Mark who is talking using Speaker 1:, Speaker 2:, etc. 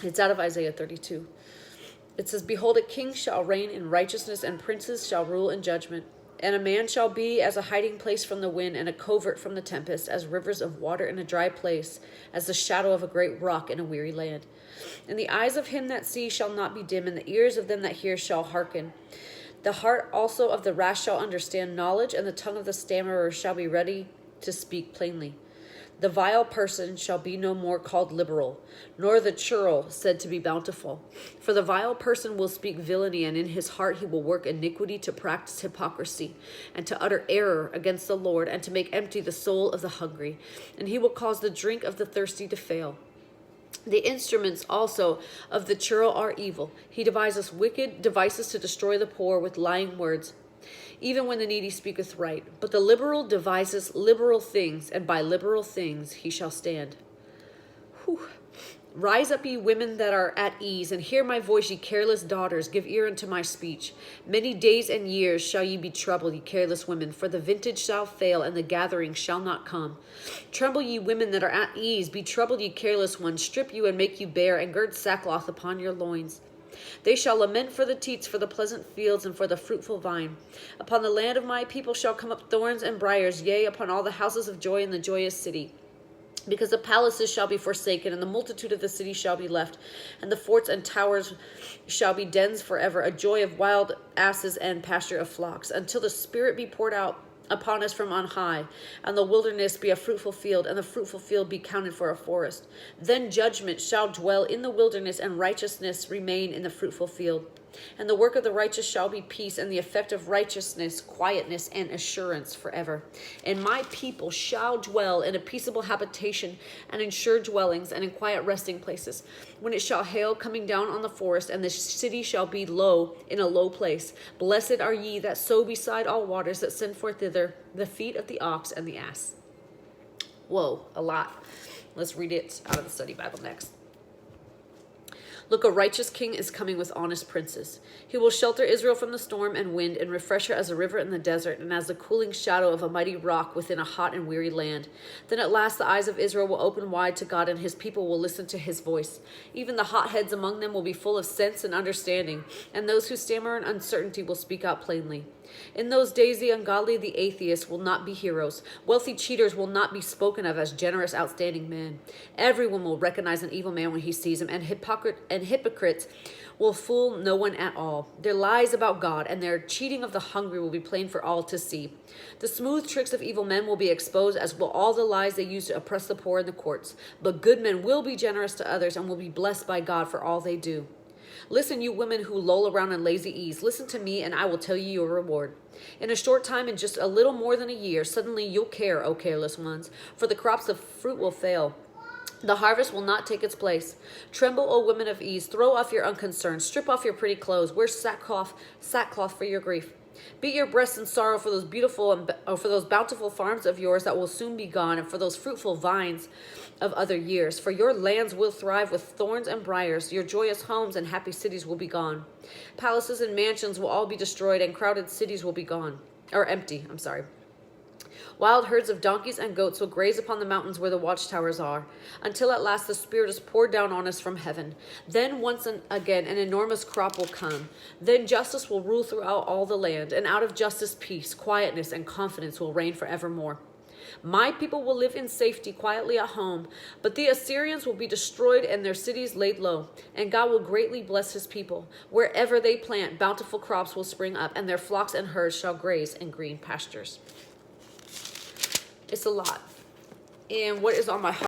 Speaker 1: It's out of Isaiah 32. It says, behold, a king shall reign in righteousness, and princes shall rule in judgment. And a man shall be as a hiding place from the wind, and a covert from the tempest, as rivers of water in a dry place, as the shadow of a great rock in a weary land. And the eyes of him that see shall not be dim, and the ears of them that hear shall hearken. The heart also of the rash shall understand knowledge, and the tongue of the stammerer shall be ready to speak plainly. The vile person shall be no more called liberal, nor the churl said to be bountiful. For the vile person will speak villainy, and in his heart he will work iniquity, to practice hypocrisy, and to utter error against the Lord, and to make empty the soul of the hungry. And he will cause the drink of the thirsty to fail. The instruments also of the churl are evil. He devises wicked devices to destroy the poor with lying words, even when the needy speaketh right. But the liberal devises liberal things, and by liberal things he shall stand. Whew. Rise up, ye women that are at ease, and hear my voice, ye careless daughters, give ear unto my speech. Many days and years shall ye be troubled, ye careless women, for the vintage shall fail, and the gathering shall not come. Tremble, ye women that are at ease, be troubled, ye careless ones, strip you and make you bare, and gird sackcloth upon your loins. They shall lament for the teats, for the pleasant fields, and for the fruitful vine. Upon the land of my people shall come up thorns and briars, yea, upon all the houses of joy in the joyous city. Because the palaces shall be forsaken, and the multitude of the cities shall be left, and the forts and towers shall be dens forever, a joy of wild asses and pasture of flocks, until the Spirit be poured out upon us from on high, and the wilderness be a fruitful field, and the fruitful field be counted for a forest. Then judgment shall dwell in the wilderness, and righteousness remain in the fruitful field. And the work of the righteous shall be peace, and the effect of righteousness, quietness, and assurance forever. And my people shall dwell in a peaceable habitation, and in sure dwellings, and in quiet resting places. When it shall hail coming down on the forest, and the city shall be low in a low place. Blessed are ye that sow beside all waters, that send forth thither the feet of the ox and the ass. Whoa, a lot. Let's read it out of the study Bible next. Look, a righteous king is coming with honest princes. He will shelter Israel from the storm and wind, and refresh her as a river in the desert, and as the cooling shadow of a mighty rock within a hot and weary land. Then at last the eyes of Israel will open wide to God, and his people will listen to his voice. Even the hotheads among them will be full of sense and understanding, and those who stammer in uncertainty will speak out plainly. In those days, the ungodly, the atheists, will not be heroes. Wealthy cheaters will not be spoken of as generous, outstanding men. Everyone will recognize an evil man when he sees him, and hypocrites will fool no one at all. Their lies about God and their cheating of the hungry will be plain for all to see. The smooth tricks of evil men will be exposed, as will all the lies they use to oppress the poor in the courts. But good men will be generous to others, and will be blessed by God for all they do. Listen, you women who loll around in lazy ease. Listen to me, and I will tell you your reward. In a short time, in just a little more than a year, suddenly you'll care, O careless ones, for the crops of fruit will fail. The harvest will not take its place. Tremble, O women of ease. Throw off your unconcern. Strip off your pretty clothes. Wear sackcloth for your grief. Beat your breasts in sorrow for those for those bountiful farms of yours that will soon be gone, and for those fruitful vines of other years. For your lands will thrive with thorns and briars. Your joyous homes and happy cities will be gone. Palaces and mansions will all be destroyed, and crowded cities will be empty. Wild herds of donkeys and goats will graze upon the mountains where the watchtowers are, until at last the Spirit is poured down on us from heaven. Then once again an enormous crop will come. Then justice will rule throughout all the land, and out of justice peace, quietness, and confidence will reign forevermore. My people will live in safety quietly at home, but the Assyrians will be destroyed and their cities laid low, and God will greatly bless his people. Wherever they plant, bountiful crops will spring up, and their flocks and herds shall graze in green pastures. It's a lot. And what is on my heart